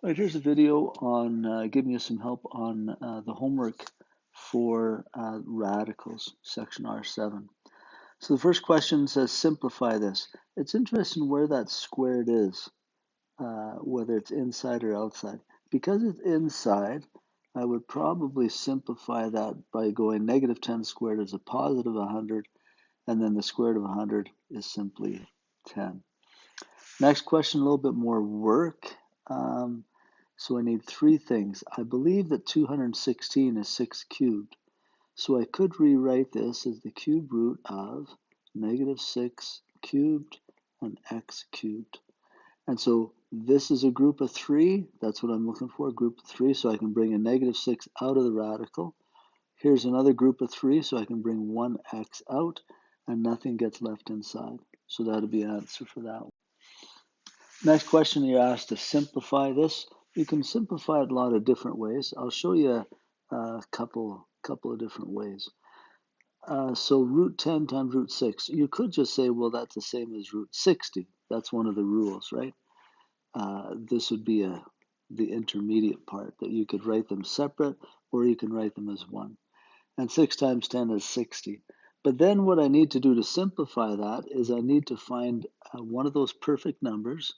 All right, here's a video on giving you some help on the homework for radicals, section R7. So the first question says, simplify this. It's interesting where that squared is, whether it's inside or outside. Because it's inside, I would probably simplify that by going negative 10 squared is a positive 100, and then the square root of 100 is simply 10. Next question, a little bit more work. So I need three things. I believe that 216 is 6 cubed. So I could rewrite this as the cube root of negative 6 cubed and x cubed. And so this is a group of 3. That's what I'm looking for, a group of 3. So I can bring a negative 6 out of the radical. Here's another group of 3, so I can bring 1x out, and nothing gets left inside. So that would be an answer for that one. Next question, you're asked to simplify this. You can simplify it a lot of different ways. I'll show you a couple of different ways. So root 10 times root 6. You could just say, well, that's the same as root 60. That's one of the rules, right? This would be the intermediate part, that you could write them separate, or you can write them as one. And 6 times 10 is 60. But then what I need to do to simplify that is I need to find one of those perfect numbers.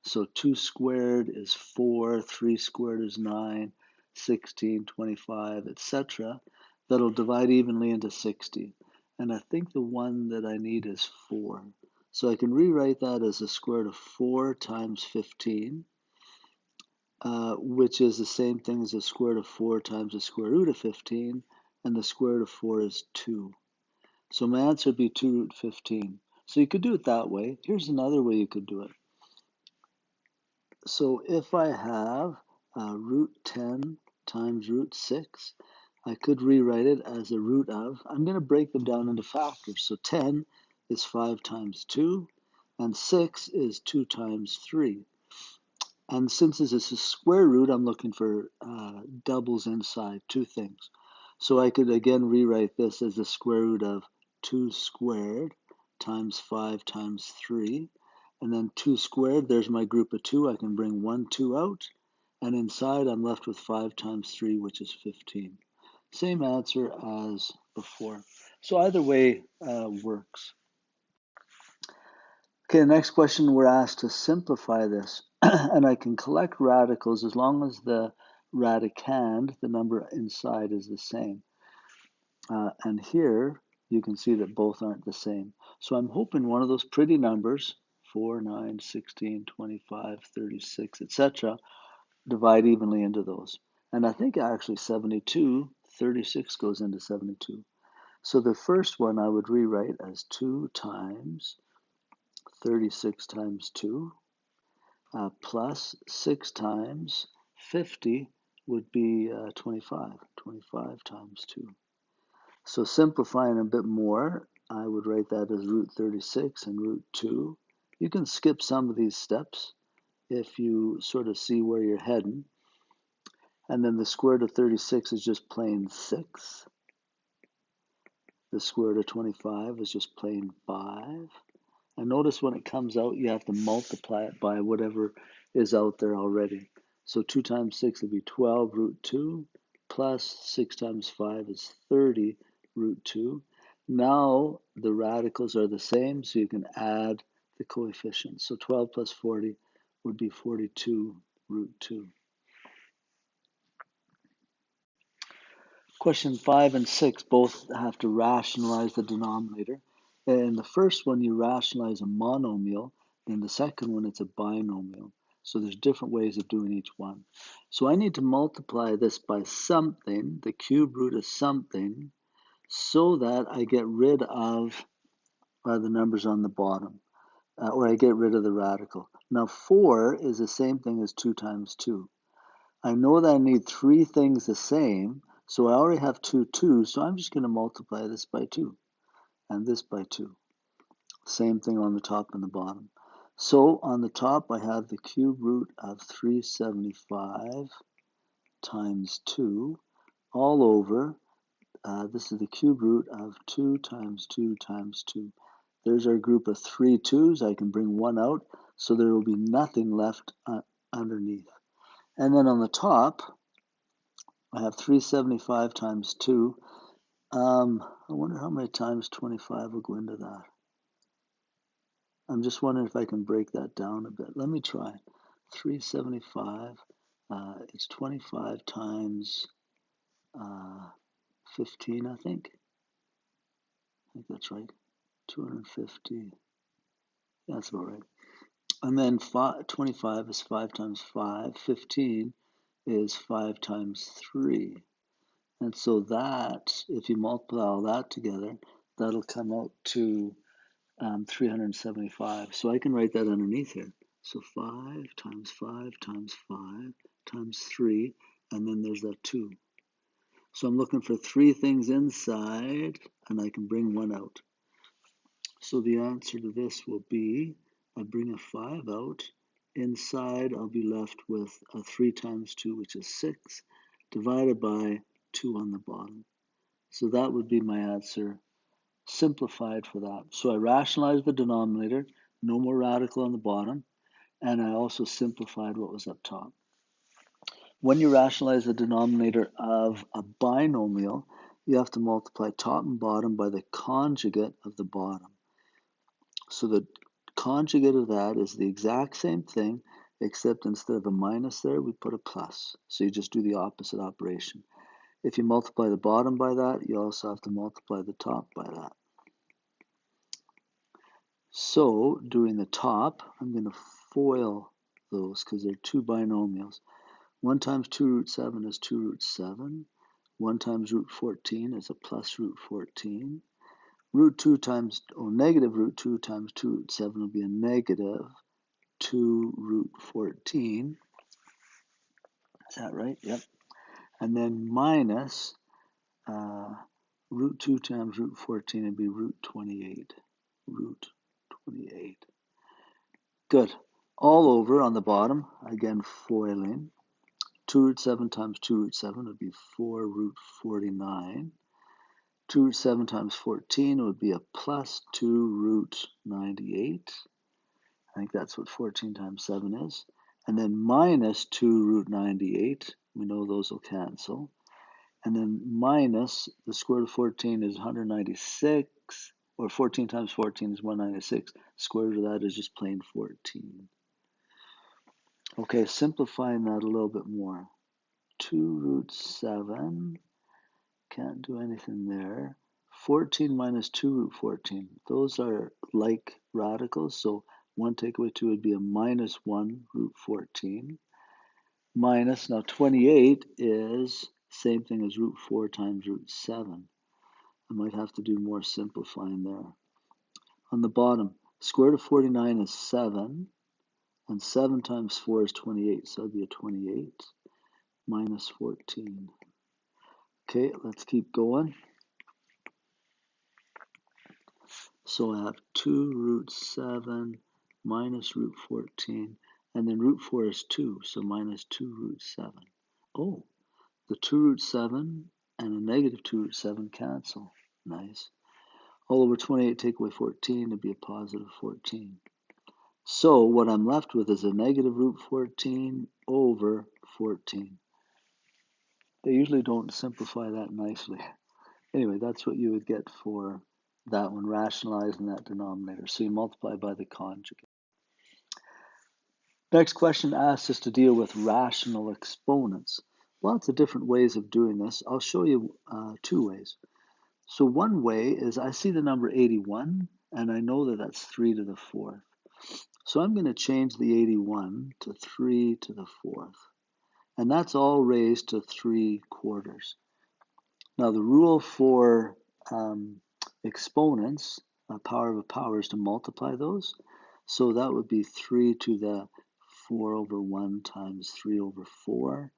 So 2 squared is 4, 3 squared is 9, 16, 25, etc. That'll divide evenly into 60. And I think the one that I need is 4. So I can rewrite that as the square root of 4 times 15, which is the same thing as the square root of 4 times the square root of 15, and the square root of 4 is 2. So my answer would be 2 root 15. So you could do it that way. Here's another way you could do it. So if I have root 10 times root 6, I could rewrite it as a root of, I'm going to break them down into factors. So 10 is 5 times 2, and 6 is 2 times 3. And since this is a square root, I'm looking for doubles inside, two things. So I could again rewrite this as the square root of 2 squared times 5 times 3. And then 2 squared, there's my group of 2. I can bring 1, 2 out. And inside, I'm left with 5 times 3, which is 15. Same answer as before. So either way works. Okay, the next question, we're asked to simplify this. And I can collect radicals as long as the radicand, the number inside, is the same. And here, you can see that both aren't the same. So I'm hoping one of those pretty numbers, 4, 9, 16, 25, 36, etc., divide evenly into those. And I think actually 72, 36 goes into 72. So the first one I would rewrite as 2 times 36 times 2 plus 6 times 50 would be 25. 25 times 2. So simplifying a bit more, I would write that as root 36 and root 2. You can skip some of these steps if you sort of see where you're heading. And then the square root of 36 is just plain 6. The square root of 25 is just plain 5. And notice when it comes out, you have to multiply it by whatever is out there already. So 2 times 6 would be 12 root 2, plus 6 times 5 is 30 root 2. Now the radicals are the same, so you can add the coefficients. So 12 plus 40 would be 42 root 2. Question 5 and 6 both have to rationalize the denominator. In the first one, you rationalize a monomial. In the second one, it's a binomial. So there's different ways of doing each one. So I need to multiply this by something, the cube root of something, so that I get rid of the numbers on the bottom, or I get rid of the radical. Now 4 is the same thing as 2 times 2. I know that I need three things the same, so I already have 2 2's, so I'm just going to multiply this by 2 and this by 2. Same thing on the top and the bottom. So on the top, I have the cube root of 375 times 2 all over. This is the cube root of 2 times 2 times 2. There's our group of 3 2's. I can bring 1 out, so there will be nothing left underneath. And then on the top, I have 375 times 2. I wonder how many times 25 will go into that. I'm just wondering if I can break that down a bit. Let me try. 375, it's 25 times 15, I think. I think that's right. 250. That's about right. And then 25 is 5 times 5. 15 is 5 times 3. And so that, if you multiply all that together, that'll come out to 375. So I can write that underneath here. So 5 times 5 times 5 times 3, and then there's that 2. So I'm looking for 3 things inside, and I can bring 1 out. So the answer to this will be, I bring a 5 out. Inside, I'll be left with a 3 times 2, which is 6, divided by 2 on the bottom. So that would be my answer, simplified for that. So I rationalized the denominator, no more radical on the bottom, and I also simplified what was up top. When you rationalize the denominator of a binomial, you have to multiply top and bottom by the conjugate of the bottom. So the conjugate of that is the exact same thing, except instead of a minus there, we put a plus. So you just do the opposite operation. If you multiply the bottom by that, you also have to multiply the top by that. So doing the top, I'm going to FOIL those because they're 2 binomials. 1 times 2 root 7 is 2 root 7. 1 times root 14 is a plus root 14. Negative root 2 times 2 root 7 will be a negative 2 root 14. Is that right? Yep. And then minus root 2 times root 14 would be root 28. Root 28. Good. All over on the bottom, again foiling. 2 root 7 times 2 root 7 would be 4 root 49. 2 root 7 times 14 would be a plus 2 root 98. I think that's what 14 times 7 is. And then minus 2 root 98. We know those will cancel. And then minus the square root of 14 is 196. Or 14 times 14 is 196. Square root of that is just plain 14. Okay, simplifying that a little bit more. 2 root 7. Can't do anything there. 14 minus 2 root 14. Those are like radicals, so 1 take away 2 would be a minus 1 root 14. Minus, now 28 is same thing as root 4 times root 7. I might have to do more simplifying there. On the bottom, square root of 49 is 7, and 7 times 4 is 28, so that would be a 28 minus 14. Okay, let's keep going. So I have 2 root 7 minus root 14, and then root 4 is 2, so minus 2 root 7. Oh, the 2 root 7 and a negative 2 root 7 cancel. Nice. All over 28 take away 14 to be a positive 14. So what I'm left with is a negative root 14 over 14. They usually don't simplify that nicely. Anyway, that's what you would get for that one, rationalizing that denominator. So you multiply by the conjugate. Next question asks us to deal with rational exponents. Lots of different ways of doing this. I'll show you 2 ways. So one way is I see the number 81, and I know that that's 3 to the 4th. So I'm going to change the 81 to 3 to the 4th. And that's all raised to 3/4. Now the rule for exponents, a power of a power, is to multiply those. So that would be 3 to the 4 over 1 times 3 over 4.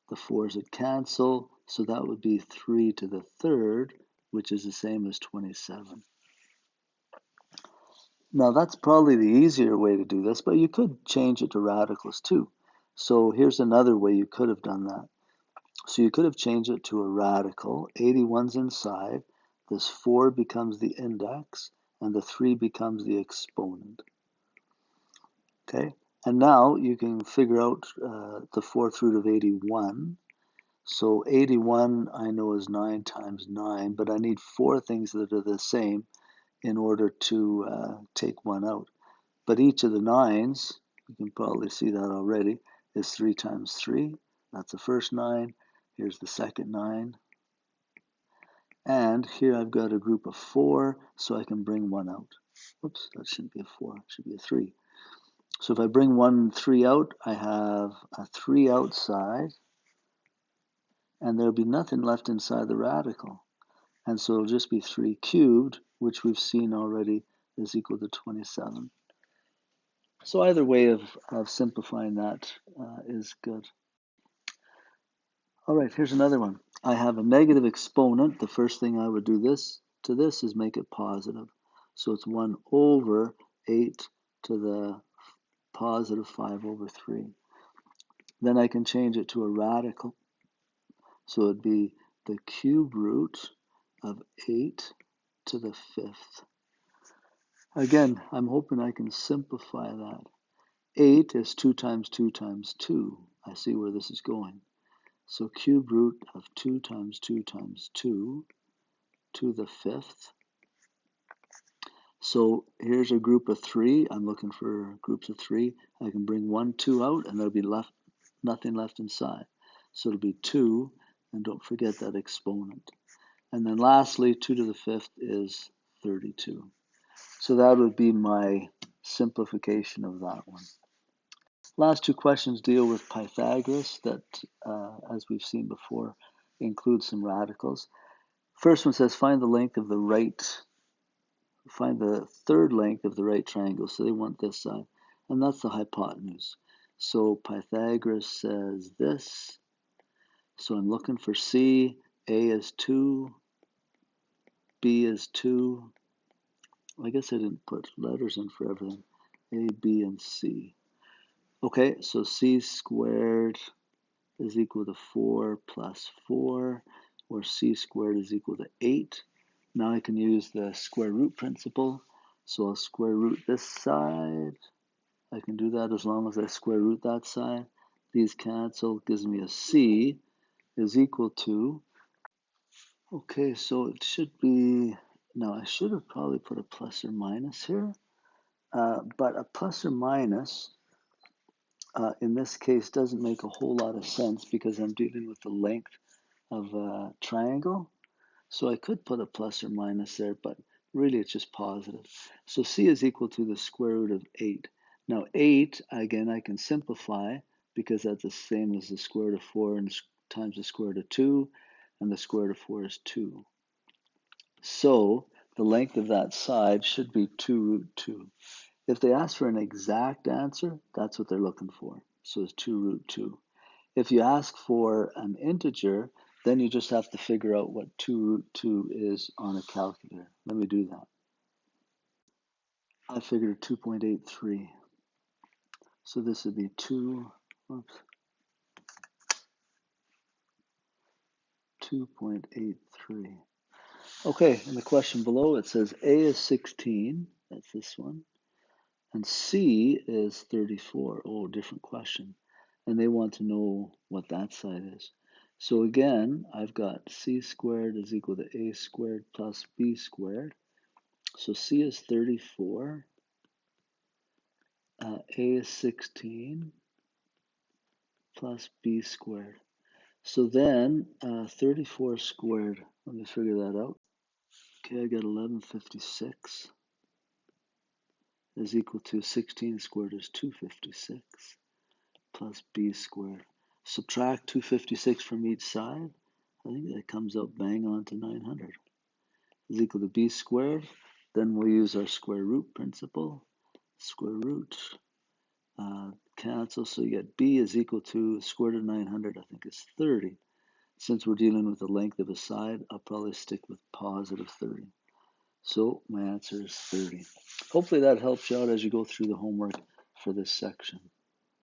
The 4's would cancel, so that would be 3 to the 3rd, which is the same as 27. Now that's probably the easier way to do this, but you could change it to radicals too. So here's another way you could have done that. So you could have changed it to a radical. 81's inside. This 4 becomes the index, and the 3 becomes the exponent. Okay? And now you can figure out the fourth root of 81. So 81 I know is 9 times 9, but I need 4 things that are the same in order to take one out. But each of the 9s, you can probably see that already, is 3 times 3. That's the first 9. Here's the second 9. And here I've got a group of 4, so I can bring one out. Whoops, that shouldn't be a 4, it should be a 3. So if I bring 1 and 3 out, I have a 3 outside, and there'll be nothing left inside the radical. And so it'll just be 3 cubed, which we've seen already is equal to 27. So either way of simplifying that is good. All right, here's another one. I have a negative exponent. The first thing I would do to this is make it positive. So it's 1 over 8 to the positive 5 over 3. Then I can change it to a radical. So it'd be the cube root of 8 to the 5th. Again, I'm hoping I can simplify that. 8 is 2 times 2 times 2. I see where this is going. So cube root of 2 times 2 times 2 to the 5th. So here's a group of 3. I'm looking for groups of 3. I can bring 1, 2 out, and there'll be nothing left inside. So it'll be 2, and don't forget that exponent. And then lastly, 2 to the 5th is 32. So that would be my simplification of that one. Last 2 questions deal with Pythagoras that, as we've seen before, include some radicals. First one says find the third length of the right triangle. So they want this side, and that's the hypotenuse. So Pythagoras says this. So I'm looking for C. A is 2. B is 2. I guess I didn't put letters in for everything. A, B, and C. Okay, so C squared is equal to 4 plus 4, or C squared is equal to 8. Now I can use the square root principle. So I'll square root this side. I can do that as long as I square root that side. These cancel, gives me a C is equal to, okay, so it should be, now I should have probably put a plus or minus here, but a plus or minus in this case doesn't make a whole lot of sense because I'm dealing with the length of a triangle. So I could put a plus or minus there, but really it's just positive. So C is equal to the square root of 8. Now 8, again, I can simplify because that's the same as the square root of 4 and times the square root of 2, and the square root of 4 is 2. So the length of that side should be 2 root 2. If they ask for an exact answer, that's what they're looking for. So it's 2 root 2. If you ask for an integer, then you just have to figure out what 2 root 2 is on a calculator. Let me do that. I figured 2.83. So this would be 2.83. Okay, in the question below it says A is 16, that's this one, and C is 34. Oh, different question. And they want to know what that side is. So again, I've got C squared is equal to A squared plus B squared. So C is 34, A is 16 plus B squared. So then 34 squared, let me figure that out. Okay, I got 1156 is equal to 16 squared is 256 plus B squared. Subtract 256 from each side. I think that comes out bang on to 900 is equal to B squared. Then we'll use our square root principle. Square root, cancel, so you get B is equal to square root of 900, I think it's 30. Since we're dealing with the length of a side, I'll probably stick with positive 30. So my answer is 30. Hopefully that helps you out as you go through the homework for this section.